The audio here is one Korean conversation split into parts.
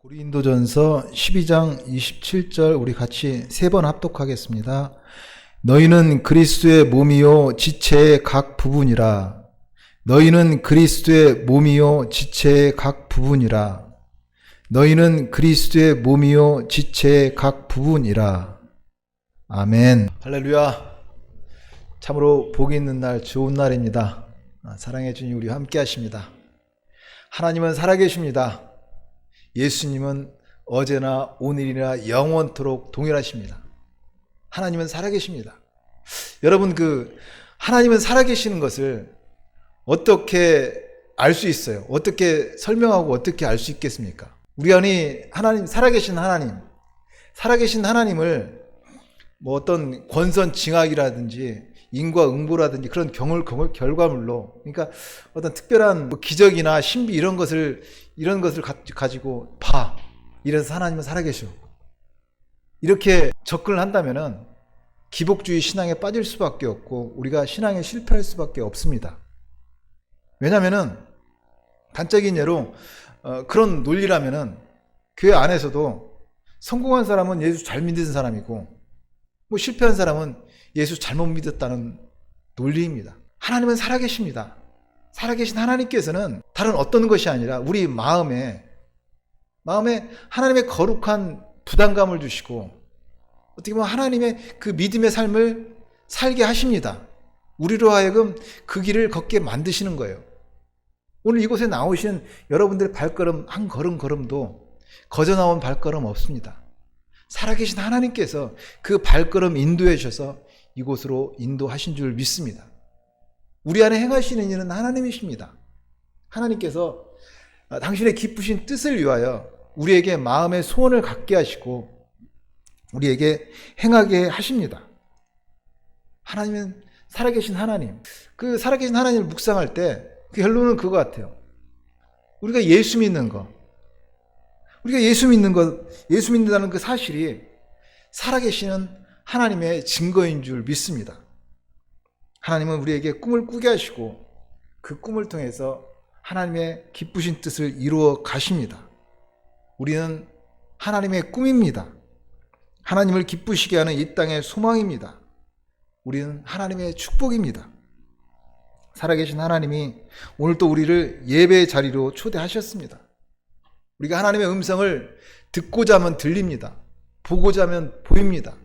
고린도전서 12장 27절 우리 같이 세 번 합독하겠습니다. 너희는 그리스도의 몸이요 지체의 각 부분이라. 너희는 그리스도의 몸이요 지체의 각 부분이라. 너희는 그리스도의 몸이요 지체의 각 부분이라. 아멘. 할렐루야. 참으로 복이 있는 날, 좋은 날입니다. 사랑해 주님 우리와 함께 하십니다. 하나님은 살아계십니다. 예수님은 어제나 오늘이나 영원토록 동일하십니다. 하나님은 살아계십니다. 여러분, 하나님은 살아계시는 것을 어떻게 알 수 있어요? 어떻게 설명하고 어떻게 알 수 있겠습니까? 우리 안에 하나님, 살아계신 하나님을 어떤 권선징악이라든지 인과응보라든지 그런 결과물로, 그러니까 어떤 특별한 기적이나 신비 이런 것을 가지고 이래서 하나님은 살아계셔. 이렇게 접근을 한다면은 기복주의 신앙에 빠질 수밖에 없고 우리가 신앙에 실패할 수밖에 없습니다. 왜냐하면은 단적인 예로 그런 논리라면은 교회 안에서도 성공한 사람은 예수 잘 믿는 사람이고 실패한 사람은 예수 잘못 믿었다는 논리입니다. 하나님은 살아계십니다. 살아계신 하나님께서는 다른 어떤 것이 아니라 우리 마음에 하나님의 거룩한 부담감을 주시고 어떻게 보면 하나님의 그 믿음의 삶을 살게 하십니다. 우리로 하여금 그 길을 걷게 만드시는 거예요. 오늘 이곳에 나오신 여러분들의 발걸음 한 걸음도 거저 나온 발걸음 없습니다. 살아계신 하나님께서 그 발걸음 인도해 주셔서 이곳으로 인도하신 줄 믿습니다. 우리 안에 행하시는 일은 하나님이십니다. 하나님께서 당신의 기쁘신 뜻을 위하여 우리에게 마음의 소원을 갖게 하시고 우리에게 행하게 하십니다. 하나님은 살아계신 하나님. 그 살아계신 하나님을 묵상할 때 그 결론은 그거 같아요. 우리가 예수 믿는 것, 예수 믿는다는 그 사실이 살아계시는 하나님의 증거인 줄 믿습니다. 하나님은 우리에게 꿈을 꾸게 하시고 그 꿈을 통해서 하나님의 기쁘신 뜻을 이루어 가십니다. 우리는 하나님의 꿈입니다. 하나님을 기쁘시게 하는 이 땅의 소망입니다. 우리는 하나님의 축복입니다. 살아계신 하나님이 오늘 또 우리를 예배의 자리로 초대하셨습니다. 우리가 하나님의 음성을 듣고자 하면 들립니다. 보고자 하면 보입니다.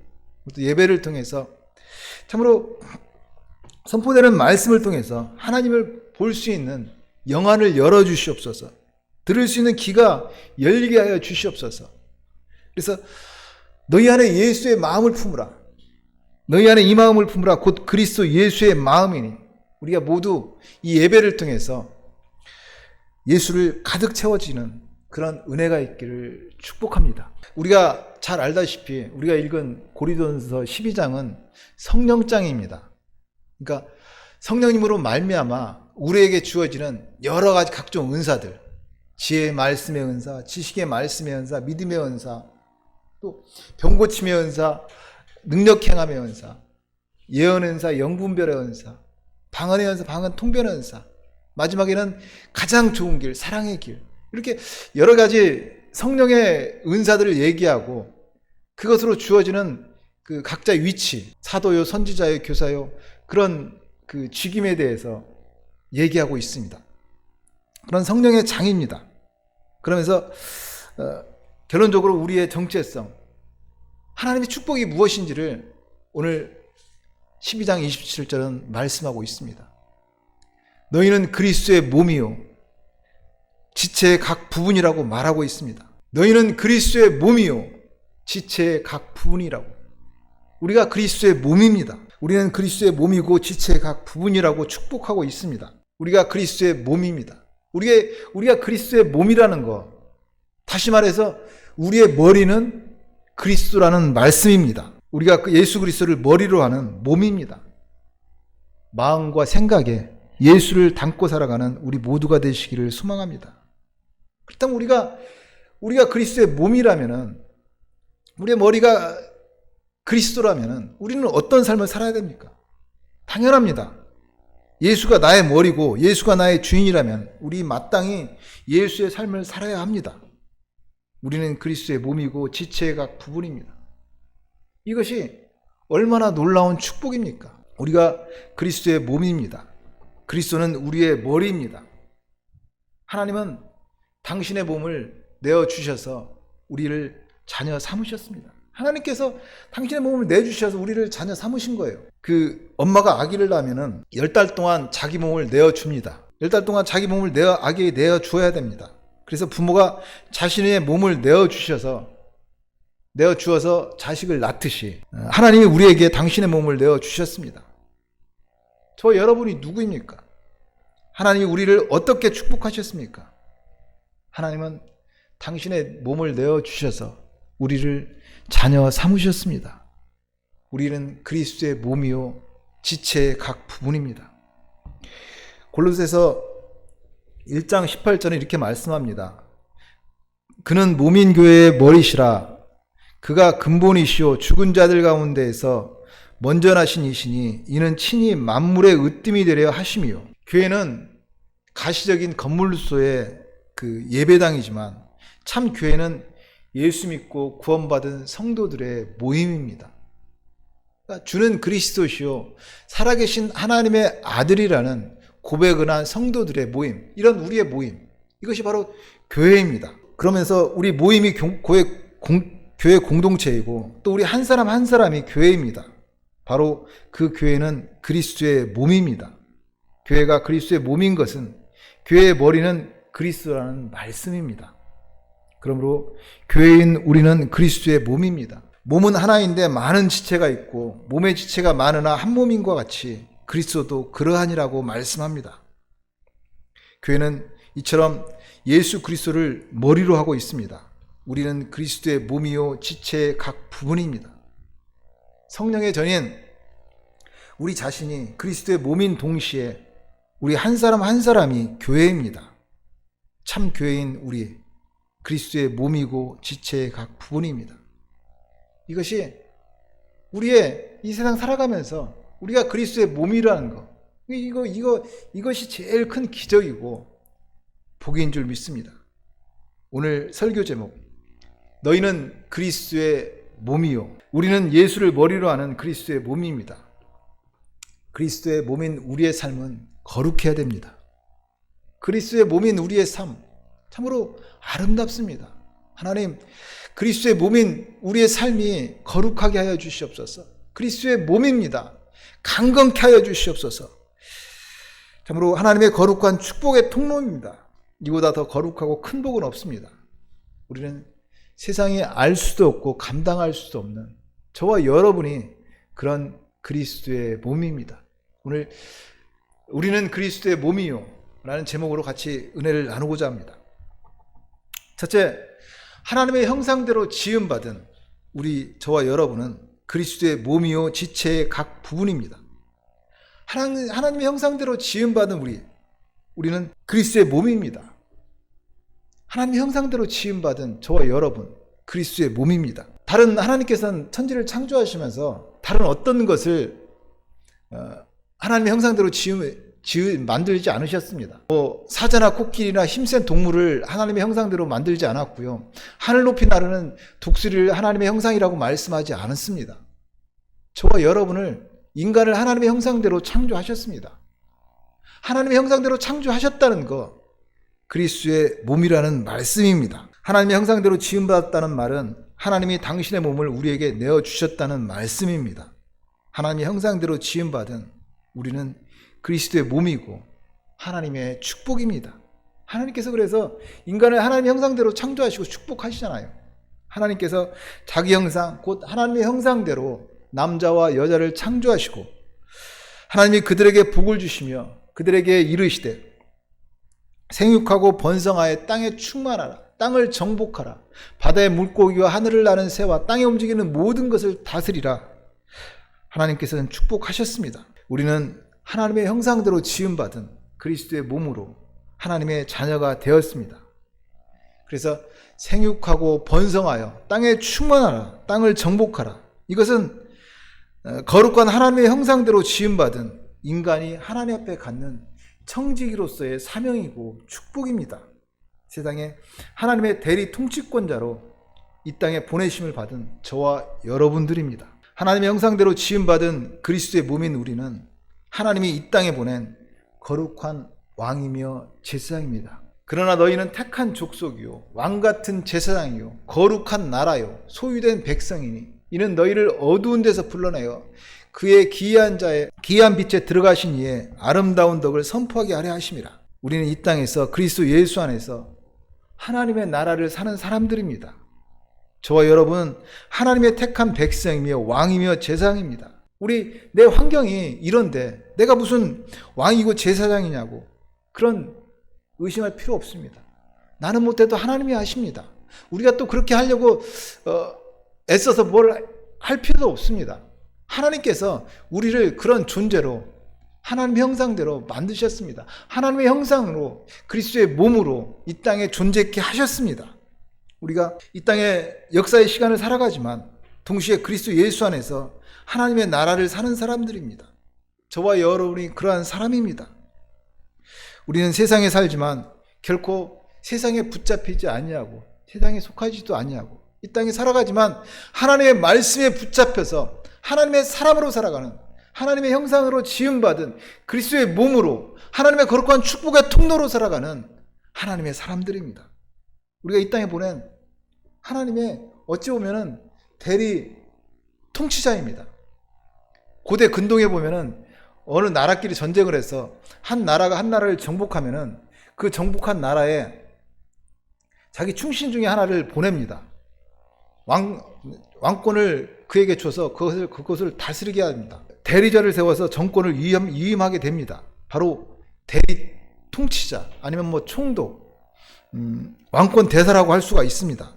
또 예배를 통해서 참으로 선포되는 말씀을 통해서 하나님을 볼 수 있는 영안을 열어주시옵소서. 들을 수 있는 귀가 열리게 하여 주시옵소서. 그래서 너희 안에 예수의 마음을 품으라. 너희 안에 이 마음을 품으라. 곧 그리스도 예수의 마음이니 우리가 모두 이 예배를 통해서 예수를 가득 채워지는 그런 은혜가 있기를 축복합니다. 우리가 잘 알다시피 우리가 읽은 고린도전서 12장은 성령장입니다. 그러니까 성령님으로 말미암아 우리에게 주어지는 여러 가지 각종 은사들, 지혜의 말씀의 은사, 지식의 말씀의 은사, 믿음의 은사, 또 병고침의 은사, 능력 행함의 은사, 예언 은사, 영분별의 은사, 방언의 은사, 방언 통변의 은사, 마지막에는 가장 좋은 길, 사랑의 길, 이렇게 여러 가지 성령의 은사들을 얘기하고 그것으로 주어지는 그 각자의 위치, 사도요, 선지자요, 교사요, 그런 그 직임에 대해서 얘기하고 있습니다. 그런 성령의 장입니다. 그러면서 결론적으로 우리의 정체성, 하나님의 축복이 무엇인지를 오늘 12장 27절은 말씀하고 있습니다. 너희는 그리스도의 몸이요 지체의 각 부분이라고 말하고 있습니다. 너희는 그리스도의 몸이요 지체의 각 부분이라고. 우리가 그리스도의 몸입니다. 우리는 그리스도의 몸이고 지체의 각 부분이라고 축복하고 있습니다. 우리가 그리스도의 몸입니다. 우리가 그리스도의 몸이라는 것, 다시 말해서 우리의 머리는 그리스도라는 말씀입니다. 우리가 예수 그리스도를 머리로 하는 몸입니다. 마음과 생각에 예수를 담고 살아가는 우리 모두가 되시기를 소망합니다. 그렇다면 우리가 그리스도의 몸이라면은, 우리의 머리가 그리스도라면은 우리는 어떤 삶을 살아야 됩니까? 당연합니다. 예수가 나의 머리고 예수가 나의 주인이라면 우리 마땅히 예수의 삶을 살아야 합니다. 우리는 그리스도의 몸이고 지체의 각 부분입니다. 이것이 얼마나 놀라운 축복입니까? 우리가 그리스도의 몸입니다. 그리스도는 우리의 머리입니다. 하나님은 당신의 몸을 내어주셔서 우리를 자녀 삼으셨습니다. 하나님께서 당신의 몸을 내주셔서 우리를 자녀 삼으신 거예요. 그 엄마가 아기를 낳으면 10달 동안 자기 몸을 내어줍니다. 10달 동안 자기 몸을 아기에게 내어주어야 됩니다. 그래서 부모가 자신의 몸을 내어주어서 자식을 낳듯이 하나님이 우리에게 당신의 몸을 내어주셨습니다. 저 여러분이 누구입니까? 하나님이 우리를 어떻게 축복하셨습니까? 하나님은 당신의 몸을 내어주셔서 우리를 자녀 삼으셨습니다. 우리는 그리스도의 몸이요 지체의 각 부분입니다. 골로새서 1장 18절에 이렇게 말씀합니다. 그는 몸인 교회의 머리시라. 그가 근본이시오 죽은 자들 가운데에서 먼저 나신 이시니 이는 친히 만물의 으뜸이 되려 하심이요. 교회는 가시적인 건물로서의 그 예배당이지만 참 교회는 예수 믿고 구원받은 성도들의 모임입니다. 그러니까 주는 그리스도시요 살아계신 하나님의 아들이라는 고백을 한 성도들의 모임, 이런 우리의 모임, 이것이 바로 교회입니다. 그러면서 우리 모임이 교회 공동체이고 또 우리 한 사람 한 사람이 교회입니다. 바로 그 교회는 그리스도의 몸입니다. 교회가 그리스도의 몸인 것은 교회의 머리는 그리스도라는 말씀입니다. 그러므로 교회인 우리는 그리스도의 몸입니다. 몸은 하나인데 많은 지체가 있고 몸의 지체가 많으나 한 몸인 것 같이 그리스도도 그러하니라고 말씀합니다. 교회는 이처럼 예수 그리스도를 머리로 하고 있습니다. 우리는 그리스도의 몸이요 지체의 각 부분입니다. 성령의 전인 우리 자신이 그리스도의 몸인 동시에 우리 한 사람 한 사람이 교회입니다. 참 교회인 우리 그리스도의 몸이고 지체의 각 부분입니다. 이것이 우리의 이 세상 살아가면서 우리가 그리스도의 몸이라는 것, 이것이 제일 큰 기적이고 복인 줄 믿습니다. 오늘 설교 제목, 너희는 그리스도의 몸이요. 우리는 예수를 머리로 하는 그리스도의 몸입니다. 그리스도의 몸인 우리의 삶은 거룩해야 됩니다. 그리스도의 몸인 우리의 삶, 참으로 아름답습니다. 하나님, 그리스도의 몸인 우리의 삶이 거룩하게 하여 주시옵소서. 그리스도의 몸입니다. 강건케 하여 주시옵소서. 참으로 하나님의 거룩한 축복의 통로입니다. 이보다 더 거룩하고 큰 복은 없습니다. 우리는 세상이 알 수도 없고 감당할 수도 없는 저와 여러분이 그런 그리스도의 몸입니다. 오늘 우리는 그리스도의 몸이요 라는 제목으로 같이 은혜를 나누고자 합니다. 첫째, 하나님의 형상대로 지음받은 저와 여러분은 그리스도의 몸이요 지체의 각 부분입니다. 하나님의 형상대로 지음받은 우리는 그리스도의 몸입니다. 하나님의 형상대로 지음받은 저와 여러분, 그리스도의 몸입니다. 하나님께서는 천지를 창조하시면서 다른 어떤 것을 하나님의 형상대로 만들지 않으셨습니다. 사자나 코끼리나 힘센 동물을 하나님의 형상대로 만들지 않았고요. 하늘 높이 나르는 독수리를 하나님의 형상이라고 말씀하지 않았습니다. 저와 여러분을, 인간을 하나님의 형상대로 창조하셨습니다. 하나님의 형상대로 창조하셨다는 것, 그리스도의 몸이라는 말씀입니다. 하나님의 형상대로 지음받았다는 말은 하나님이 당신의 몸을 우리에게 내어주셨다는 말씀입니다. 하나님의 형상대로 지음받은 우리는 그리스도의 몸이고 하나님의 축복입니다. 하나님께서 그래서 인간을 하나님의 형상대로 창조하시고 축복하시잖아요. 하나님께서 자기 형상, 곧 하나님의 형상대로 남자와 여자를 창조하시고 하나님이 그들에게 복을 주시며 그들에게 이르시되 생육하고 번성하여 땅에 충만하라, 땅을 정복하라, 바다의 물고기와 하늘을 나는 새와 땅에 움직이는 모든 것을 다스리라. 하나님께서는 축복하셨습니다. 우리는 하나님의 형상대로 지음받은 그리스도의 몸으로 하나님의 자녀가 되었습니다. 그래서 생육하고 번성하여 땅에 충만하라, 땅을 정복하라. 이것은 거룩한 하나님의 형상대로 지음받은 인간이 하나님 앞에 갖는 청지기로서의 사명이고 축복입니다. 세상에 하나님의 대리 통치권자로 이 땅에 보내심을 받은 저와 여러분들입니다. 하나님의 형상대로 지음받은 그리스도의 몸인 우리는 하나님이 이 땅에 보낸 거룩한 왕이며 제사장입니다. 그러나 너희는 택한 족속이요 왕같은 제사장이요 거룩한 나라요 소유된 백성이니 이는 너희를 어두운 데서 불러내어 그의 기이한 빛에 들어가신 이에 아름다운 덕을 선포하게 하려 하심이라. 우리는 이 땅에서 그리스도 예수 안에서 하나님의 나라를 사는 사람들입니다. 저와 여러분은 하나님의 택한 백성이며 왕이며 제사장입니다. 내 환경이 이런데 내가 무슨 왕이고 제사장이냐고 그런 의심할 필요 없습니다. 나는 못해도 하나님이 하십니다. 우리가 또 그렇게 하려고 애써서 뭘 할 필요도 없습니다. 하나님께서 우리를 그런 존재로 하나님의 형상대로 만드셨습니다. 하나님의 형상으로 그리스도의 몸으로 이 땅에 존재케 하셨습니다. 우리가 이 땅의 역사의 시간을 살아가지만 동시에 그리스도 예수 안에서 하나님의 나라를 사는 사람들입니다. 저와 여러분이 그러한 사람입니다. 우리는 세상에 살지만 결코 세상에 붙잡히지 아니하고 세상에 속하지도 아니하고 이 땅에 살아가지만 하나님의 말씀에 붙잡혀서 하나님의 사람으로 살아가는 하나님의 형상으로 지음받은 그리스도의 몸으로 하나님의 거룩한 축복의 통로로 살아가는 하나님의 사람들입니다. 우리가 이 땅에 보낸 하나님의 어찌 보면은 대리 통치자입니다. 고대 근동에 보면은 어느 나라끼리 전쟁을 해서 한 나라가 한 나라를 정복하면은 그 정복한 나라에 자기 충신 중에 하나를 보냅니다. 왕권을 그에게 줘서 그것을 다스리게 합니다. 대리자를 세워서 정권을 위임하게 됩니다. 바로 대리 통치자 아니면 총독, 왕권 대사라고 할 수가 있습니다.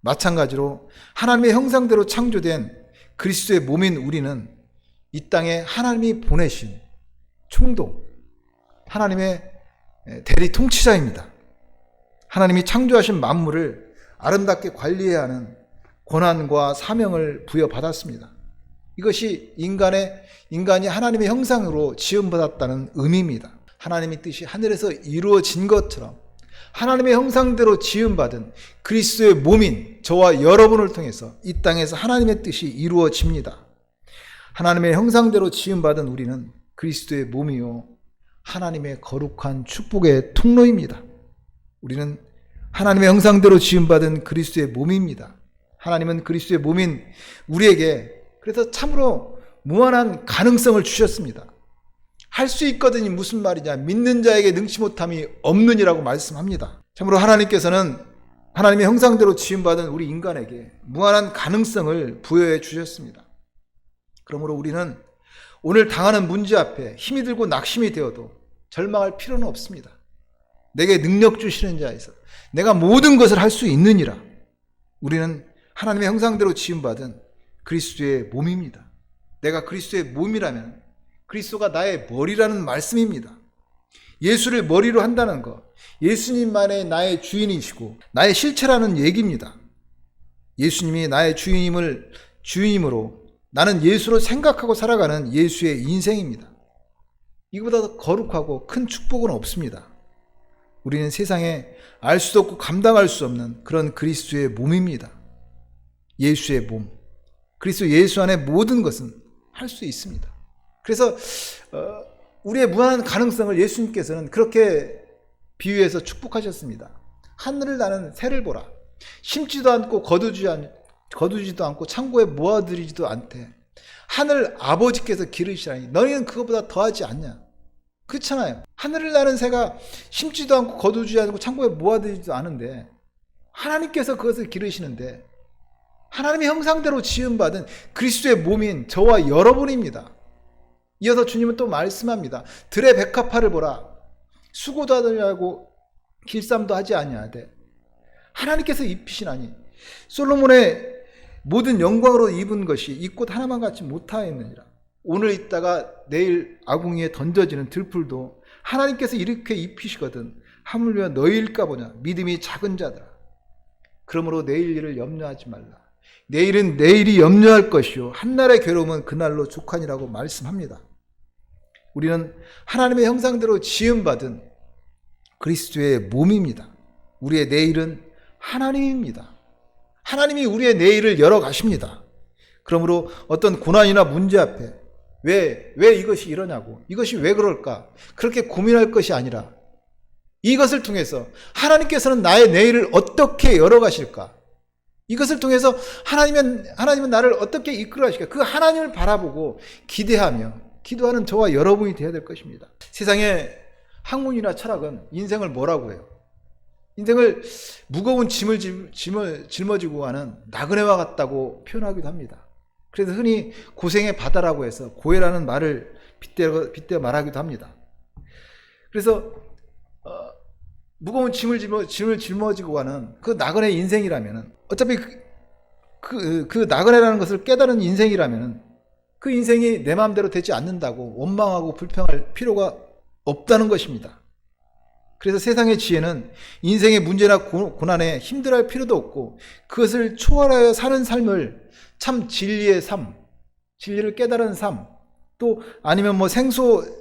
마찬가지로 하나님의 형상대로 창조된 그리스도의 몸인 우리는 이 땅에 하나님이 보내신 총독, 하나님의 대리 통치자입니다. 하나님이 창조하신 만물을 아름답게 관리해야 하는 권한과 사명을 부여받았습니다. 이것이 인간이 하나님의 형상으로 지음받았다는 의미입니다. 하나님의 뜻이 하늘에서 이루어진 것처럼 하나님의 형상대로 지음받은 그리스도의 몸인 저와 여러분을 통해서 이 땅에서 하나님의 뜻이 이루어집니다. 하나님의 형상대로 지음받은 우리는 그리스도의 몸이요 하나님의 거룩한 축복의 통로입니다. 우리는 하나님의 형상대로 지음받은 그리스도의 몸입니다. 하나님은 그리스도의 몸인 우리에게 그래서 참으로 무한한 가능성을 주셨습니다. 할 수 있거든이 무슨 말이냐, 믿는 자에게 능치 못함이 없느니라고 말씀합니다. 참으로 하나님께서는 하나님의 형상대로 지음받은 우리 인간에게 무한한 가능성을 부여해 주셨습니다. 그러므로 우리는 오늘 당하는 문제 앞에 힘이 들고 낙심이 되어도 절망할 필요는 없습니다. 내게 능력 주시는 자에서 내가 모든 것을 할 수 있느니라. 우리는 하나님의 형상대로 지음받은 그리스도의 몸입니다. 내가 그리스도의 몸이라면 그리스도가 나의 머리라는 말씀입니다. 예수를 머리로 한다는 것, 예수님만의 나의 주인이시고 나의 실체라는 얘기입니다. 예수님이 나의 주인임으로 나는 예수로 생각하고 살아가는 예수의 인생입니다. 이거보다 더 거룩하고 큰 축복은 없습니다. 우리는 세상에 알 수도 없고 감당할 수 없는 그런 그리스도의 몸입니다. 예수의 몸, 그리스도 예수 안에 모든 것은 할 수 있습니다. 그래서 우리의 무한한 가능성을 예수님께서는 그렇게 비유해서 축복하셨습니다. 하늘을 나는 새를 보라. 심지도 않고 거두지도 않고 창고에 모아들이지도 않되 하늘 아버지께서 기르시라니 너희는 그것보다 더하지 않냐. 그렇잖아요. 하늘을 나는 새가 심지도 않고 거두지 않고 창고에 모아들이지도 않은데 하나님께서 그것을 기르시는데 하나님의 형상대로 지음받은 그리스도의 몸인 저와 여러분입니다. 이어서 주님은 또 말씀합니다. 들의 백합화를 보라. 수고도 하지 않고 길쌈도 하지 아니하되 하나님께서 입히시나니 솔로몬의 모든 영광으로 입은 것이 이 꽃 하나만 같이 못하였느니라. 오늘 있다가 내일 아궁이에 던져지는 들풀도 하나님께서 이렇게 입히시거든 하물며 너희일까 보냐. 믿음이 작은 자들아. 그러므로 내일 일을 염려하지 말라. 내일은 내일이 염려할 것이요 한날의 괴로움은 그날로 족하니라고 말씀합니다. 우리는 하나님의 형상대로 지음받은 그리스도의 몸입니다. 우리의 내일은 하나님입니다. 하나님이 우리의 내일을 열어가십니다. 그러므로 어떤 고난이나 문제 앞에 왜 이것이 이러냐고, 이것이 왜 그럴까, 그렇게 고민할 것이 아니라 이것을 통해서 하나님께서는 나의 내일을 어떻게 열어가실까, 이것을 통해서 하나님은 나를 어떻게 이끌어 가실까, 그 하나님을 바라보고 기대하며 기도하는 저와 여러분이 되어야 될 것입니다. 세상의 학문이나 철학은 인생을 뭐라고 해요? 인생을 무거운 짐을 짊어지고 가는 나그네와 같다고 표현하기도 합니다. 그래서 흔히 고생의 바다라고 해서 고해라는 말을 빗대어 말하기도 합니다. 그래서 무거운 짐을 짊어지고 가는 그 나그네 인생이라면, 어차피 그 나그네라는 것을 깨달은 인생이라면 그 인생이 내 마음대로 되지 않는다고 원망하고 불평할 필요가 없다는 것입니다. 그래서 세상의 지혜는 인생의 문제나 고난에 힘들어할 필요도 없고 그것을 초월하여 사는 삶을 참 진리의 삶, 진리를 깨달은 삶, 또 아니면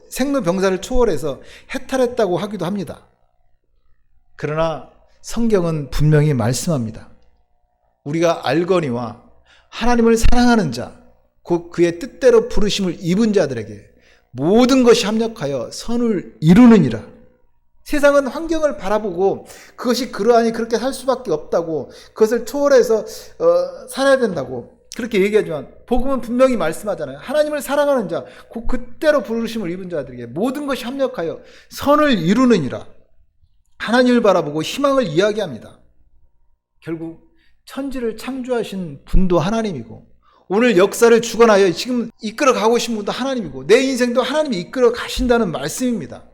생로병사를 초월해서 해탈했다고 하기도 합니다. 그러나 성경은 분명히 말씀합니다. 우리가 알거니와 하나님을 사랑하는 자, 곧 그의 뜻대로 부르심을 입은 자들에게 모든 것이 합력하여 선을 이루느니라. 세상은 환경을 바라보고 그것이 그러하니 그렇게 살 수밖에 없다고, 그것을 초월해서 살아야 된다고 그렇게 얘기하지만 복음은 분명히 말씀하잖아요. 하나님을 사랑하는 자, 곧 그때로 부르심을 입은 자들에게 모든 것이 합력하여 선을 이루느니라. 하나님을 바라보고 희망을 이야기합니다. 결국 천지를 창조하신 분도 하나님이고, 오늘 역사를 주관하여 지금 이끌어 가고 계신 분도 하나님이고, 내 인생도 하나님이 이끌어 가신다는 말씀입니다.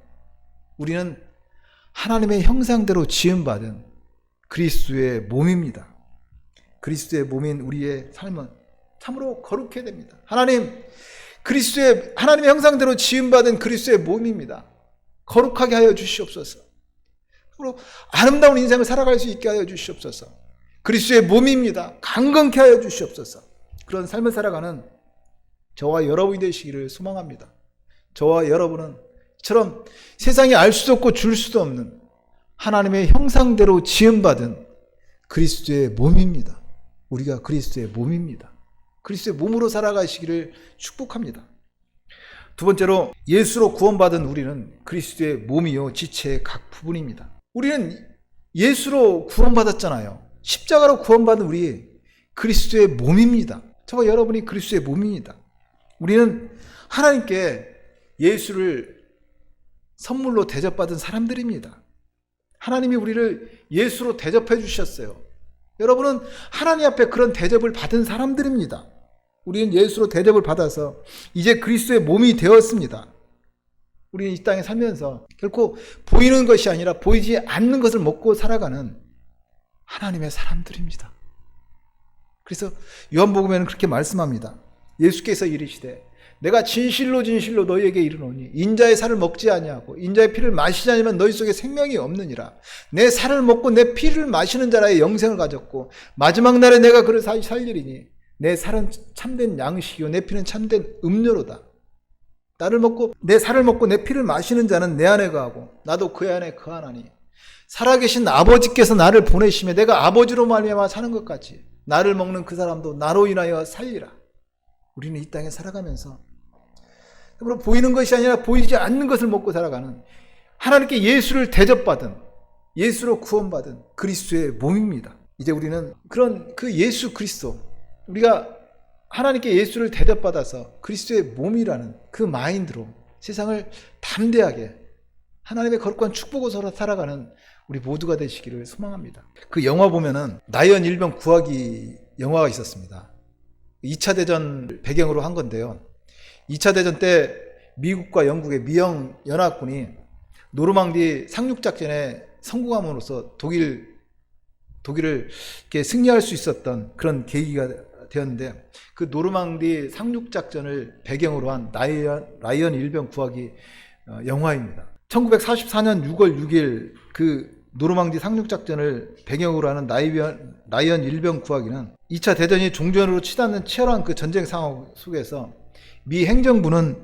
우리는 하나님의 형상대로 지음받은 그리스도의 몸입니다. 그리스도의 몸인 우리의 삶은 참으로 거룩해야 됩니다. 하나님의 형상대로 지음받은 그리스도의 몸입니다. 거룩하게 하여 주시옵소서. 참으로 아름다운 인생을 살아갈 수 있게 하여 주시옵소서. 그리스도의 몸입니다. 강건케 하여 주시옵소서. 그런 삶을 살아가는 저와 여러분이 되시기를 소망합니다. 저와 여러분은 처럼 세상이 알 수도 없고 줄 수도 없는 하나님의 형상대로 지음받은 그리스도의 몸입니다. 우리가 그리스도의 몸입니다. 그리스도의 몸으로 살아가시기를 축복합니다. 두 번째로, 예수로 구원받은 우리는 그리스도의 몸이요 지체의 각 부분입니다. 우리는 예수로 구원받았잖아요. 십자가로 구원받은 우리 그리스도의 몸입니다. 저와 여러분이 그리스도의 몸입니다. 우리는 하나님께 예수를 선물로 대접받은 사람들입니다. 하나님이 우리를 예수로 대접해 주셨어요. 여러분은 하나님 앞에 그런 대접을 받은 사람들입니다. 우리는 예수로 대접을 받아서 이제 그리스도의 몸이 되었습니다. 우리는 이 땅에 살면서 결코 보이는 것이 아니라 보이지 않는 것을 먹고 살아가는 하나님의 사람들입니다. 그래서 요한복음에는 그렇게 말씀합니다. 예수께서 이르시되 내가 진실로 너희에게 이르노니 인자의 살을 먹지 아니하고 인자의 피를 마시지 않으면 너희 속에 생명이 없느니라. 내 살을 먹고 내 피를 마시는 자라의 영생을 가졌고 마지막 날에 내가 그를 살리리니 내 살은 참된 양식이요 내 피는 참된 음료로다. 내 살을 먹고 내 피를 마시는 자는 내 안에 거하고 나도 그 안에 거하나니 살아계신 아버지께서 나를 보내시며 내가 아버지로 말미암아 사는 것 같이 나를 먹는 그 사람도 나로 인하여 살리라. 우리는 이 땅에 살아가면서 보이는 것이 아니라 보이지 않는 것을 먹고 살아가는 하나님께 예수를 대접받은, 예수로 구원받은 그리스도의 몸입니다. 이제 우리는 그런 그 예수 그리스도, 우리가 하나님께 예수를 대접받아서 그리스도의 몸이라는 그 마인드로 세상을 담대하게 하나님의 거룩한 축복으로 살아가는 우리 모두가 되시기를 소망합니다. 그 영화 보면은 나연 일병 구하기 영화가 있었습니다. 2차 대전 배경으로 한 건데요. 2차 대전 때 미국과 영국의 미영 연합군이 노르망디 상륙작전에 성공함으로써 독일을 이렇게 승리할 수 있었던 그런 계기가 되었는데, 그 노르망디 상륙작전을 배경으로 한 나연 일병 구하기 영화입니다. 1944년 6월 6일 그 노르망디 상륙작전을 배경으로 하는 나연 일병 구하기는 2차 대전이 종전으로 치닫는 치열한 그 전쟁 상황 속에서 미 행정부는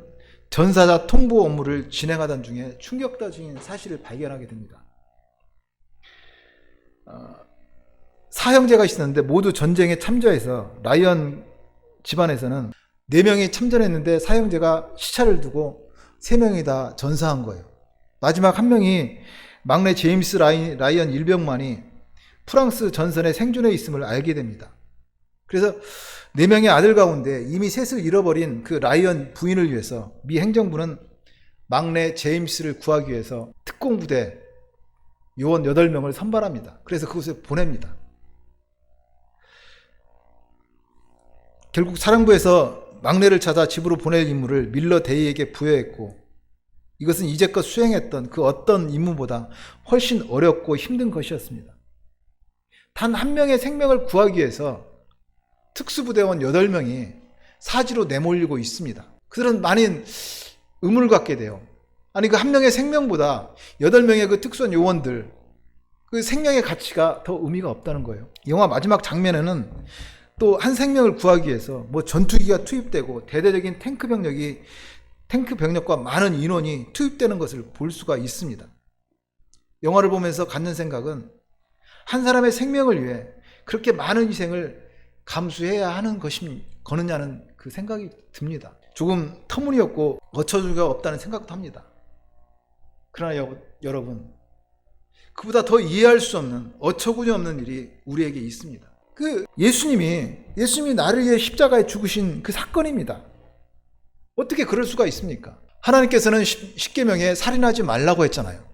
전사자 통보 업무를 진행하던 중에 충격적인 사실을 발견하게 됩니다. 사형제가 있었는데 모두 전쟁에 참전해서 라이언 집안에서는 4명이 참전했는데 사형제가 시차를 두고 3명이 다 전사한 거예요. 마지막 한 명이 막내 제임스 라이언 일병만이 프랑스 전선에 생존해 있음을 알게 됩니다. 그래서 4명의 아들 가운데 이미 셋을 잃어버린 그 라이언 부인을 위해서 미 행정부는 막내 제임스를 구하기 위해서 특공부대 요원 8명을 선발합니다. 그래서 그곳에 보냅니다. 결국 사령부에서 막내를 찾아 집으로 보낼 임무를 밀러 데이에게 부여했고, 이것은 이제껏 수행했던 그 어떤 임무보다 훨씬 어렵고 힘든 것이었습니다. 단 한 명의 생명을 구하기 위해서 특수부대원 8명이 사지로 내몰리고 있습니다. 그들은 많은 의문을 갖게 돼요. 아니, 그 한 명의 생명보다 8명의 그 특수한 요원들, 그 생명의 가치가 더 의미가 없다는 거예요. 영화 마지막 장면에는 또 한 생명을 구하기 위해서 뭐 전투기가 투입되고 대대적인 탱크 병력과 많은 인원이 투입되는 것을 볼 수가 있습니다. 영화를 보면서 갖는 생각은 한 사람의 생명을 위해 그렇게 많은 희생을 감수해야 하는 거느냐는 그 생각이 듭니다. 조금 터무니없고 어처구니가 없다는 생각도 합니다. 그러나 여러분, 그보다 더 이해할 수 없는 어처구니 없는 일이 우리에게 있습니다. 그 예수님이 나를 위해 십자가에 죽으신 그 사건입니다. 어떻게 그럴 수가 있습니까? 하나님께서는 십계명에 살인하지 말라고 했잖아요.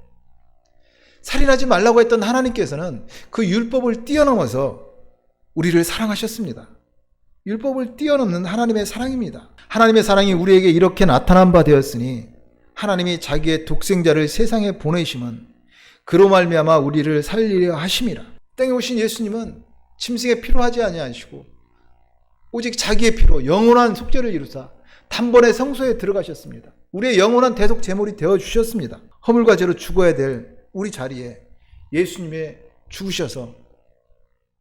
살인하지 말라고 했던 하나님께서는 그 율법을 뛰어넘어서 우리를 사랑하셨습니다. 율법을 뛰어넘는 하나님의 사랑입니다. 하나님의 사랑이 우리에게 이렇게 나타난 바 되었으니 하나님이 자기의 독생자를 세상에 보내심은 그로 말미암아 우리를 살리려 하심이라. 땅에 오신 예수님은 짐승의 피로 하지 아니하시고 오직 자기의 피로 영원한 속죄를 이루사 단번에 성소에 들어가셨습니다. 우리의 영원한 대속 제물이 되어 주셨습니다. 허물과 죄로 죽어야 될 우리 자리에 예수님이 죽으셔서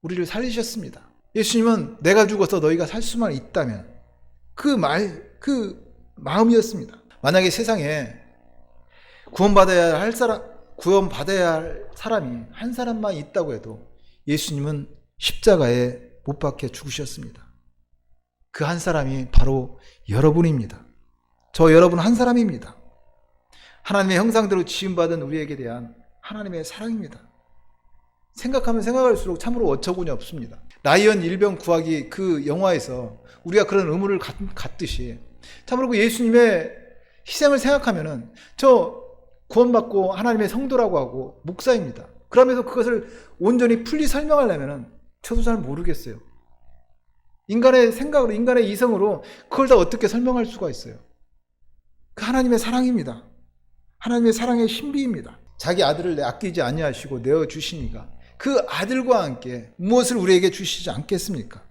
우리를 살리셨습니다. 예수님은 내가 죽어서 너희가 살 수만 있다면 그 마음이었습니다. 만약에 세상에 구원받아야 할 사람이 한 사람만 있다고 해도 예수님은 십자가에 못 박혀 죽으셨습니다. 그 한 사람이 바로 여러분입니다. 저 여러분 한 사람입니다. 하나님의 형상대로 지음받은 우리에게 대한 하나님의 사랑입니다. 생각하면 생각할수록 참으로 어처구니 없습니다. 라이언 일병 구하기 그 영화에서 우리가 그런 의무를 갖듯이 참으로 그 예수님의 희생을 생각하면은 저 구원받고 하나님의 성도라고 하고 목사입니다. 그러면서 그것을 온전히 풀리 설명하려면은 저도 잘 모르겠어요. 인간의 생각으로, 인간의 이성으로 그걸 다 어떻게 설명할 수가 있어요? 그 하나님의 사랑입니다. 하나님의 사랑의 신비입니다. 자기 아들을 아끼지 아니하시고 내어주시니까 그 아들과 함께 무엇을 우리에게 주시지 않겠습니까?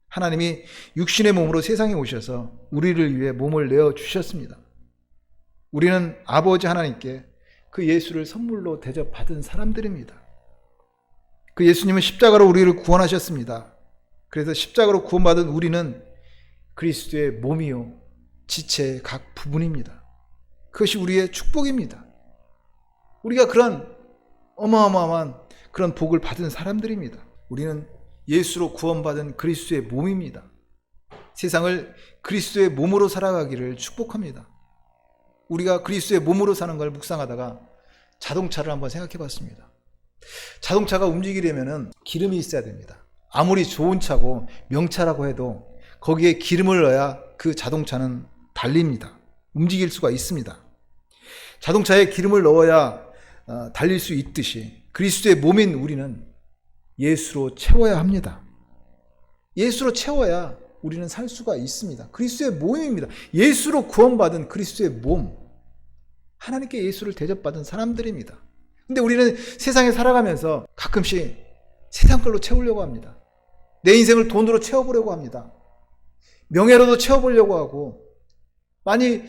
하나님이 육신의 몸으로 세상에 오셔서 우리를 위해 몸을 내어주셨습니다. 우리는 아버지 하나님께 그 예수를 선물로 대접받은 사람들입니다. 그 예수님은 십자가로 우리를 구원하셨습니다. 그래서 십자가로 구원받은 우리는 그리스도의 몸이요 지체의 각 부분입니다. 그것이 우리의 축복입니다. 우리가 그런 어마어마한 그런 복을 받은 사람들입니다. 우리는 예수로 구원받은 그리스도의 몸입니다. 세상을 그리스도의 몸으로 살아가기를 축복합니다. 우리가 그리스도의 몸으로 사는 걸 묵상하다가 자동차를 한번 생각해 봤습니다. 자동차가 움직이려면 기름이 있어야 됩니다. 아무리 좋은 차고 명차라고 해도 거기에 기름을 넣어야 그 자동차는 달립니다. 움직일 수가 있습니다. 자동차에 기름을 넣어야 달릴 수 있듯이 그리스도의 몸인 우리는 예수로 채워야 합니다. 예수로 채워야 우리는 살 수가 있습니다. 그리스도의 몸입니다. 예수로 구원받은 그리스도의 몸. 하나님께 예수를 대접받은 사람들입니다. 근데 우리는 세상에 살아가면서 가끔씩 세상 걸로 채우려고 합니다. 내 인생을 돈으로 채워보려고 합니다. 명예로도 채워보려고 하고, 많이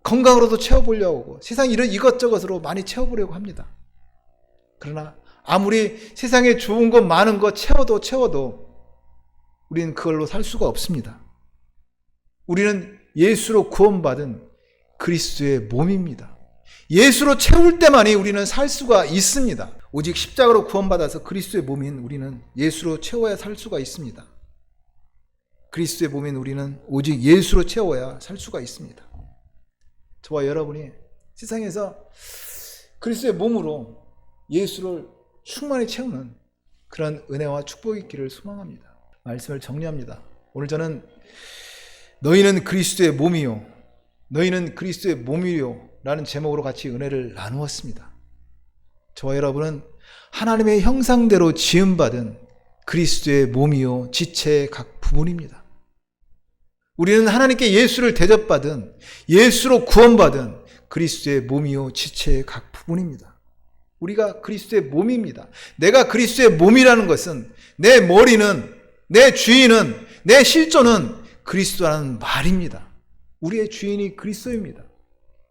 건강으로도 채워보려고 하고, 세상 이것저것으로 많이 채워보려고 합니다. 그러나 아무리 세상에 좋은 것 많은 것 채워도 우리는 그걸로 살 수가 없습니다. 우리는 예수로 구원받은 그리스도의 몸입니다. 예수로 채울 때만이 우리는 살 수가 있습니다. 오직 십자가로 구원받아서 그리스도의 몸인 우리는 예수로 채워야 살 수가 있습니다. 그리스도의 몸인 우리는 오직 예수로 채워야 살 수가 있습니다. 저와 여러분이 세상에서 그리스도의 몸으로 예수를 충만히 채우는 그런 은혜와 축복이 있기를 소망합니다. 말씀을 정리합니다. 오늘 저는 너희는 그리스도의 몸이요 너희는 그리스도의 몸이요 라는 제목으로 같이 은혜를 나누었습니다. 저와 여러분은 하나님의 형상대로 지음받은 그리스도의 몸이요 지체의 각 부분입니다. 우리는 하나님께 예수를 대접받은 예수로 구원받은 그리스도의 몸이요 지체의 각 부분입니다. 우리가 그리스도의 몸입니다. 내가 그리스도의 몸이라는 것은 내 머리는 내 주인은 내 실존은 그리스도라는 말입니다. 우리의 주인이 그리스도입니다.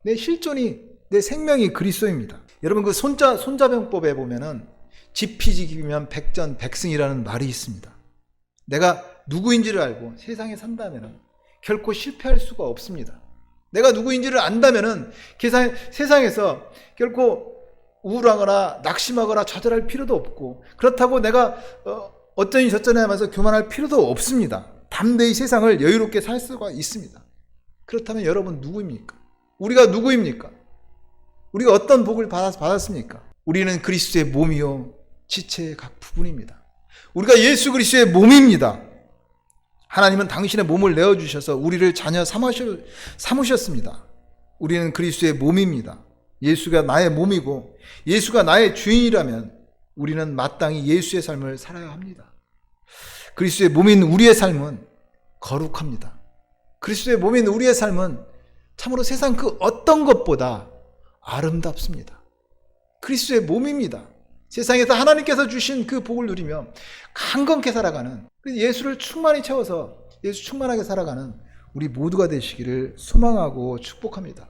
내 실존이 내 생명이 그리스도입니다. 여러분 그 손자병법에 보면은 지피지기면 백전백승이라는 말이 있습니다. 내가 누구인지를 알고 세상에 산다면은 결코 실패할 수가 없습니다. 내가 누구인지를 안다면은 세상에서 결코 우울하거나 낙심하거나 좌절할 필요도 없고 그렇다고 내가 어쩌니 저쩌니 하면서 교만할 필요도 없습니다. 담대히 세상을 여유롭게 살 수가 있습니다. 그렇다면 여러분 누구입니까? 우리가 누구입니까? 우리가 어떤 복을 받았습니까? 우리는 그리스도의 몸이요 지체의 각 부분입니다. 우리가 예수 그리스도의 몸입니다. 하나님은 당신의 몸을 내어주셔서 우리를 자녀 삼으셨습니다. 우리는 그리스도의 몸입니다. 예수가 나의 몸이고 예수가 나의 주인이라면 우리는 마땅히 예수의 삶을 살아야 합니다. 그리스도의 몸인 우리의 삶은 거룩합니다. 그리스도의 몸인 우리의 삶은 참으로 세상 그 어떤 것보다 아름답습니다. 그리스도의 몸입니다. 세상에서 하나님께서 주신 그 복을 누리며 강건케 살아가는 예수를 충만히 채워서 예수 충만하게 살아가는 우리 모두가 되시기를 소망하고 축복합니다.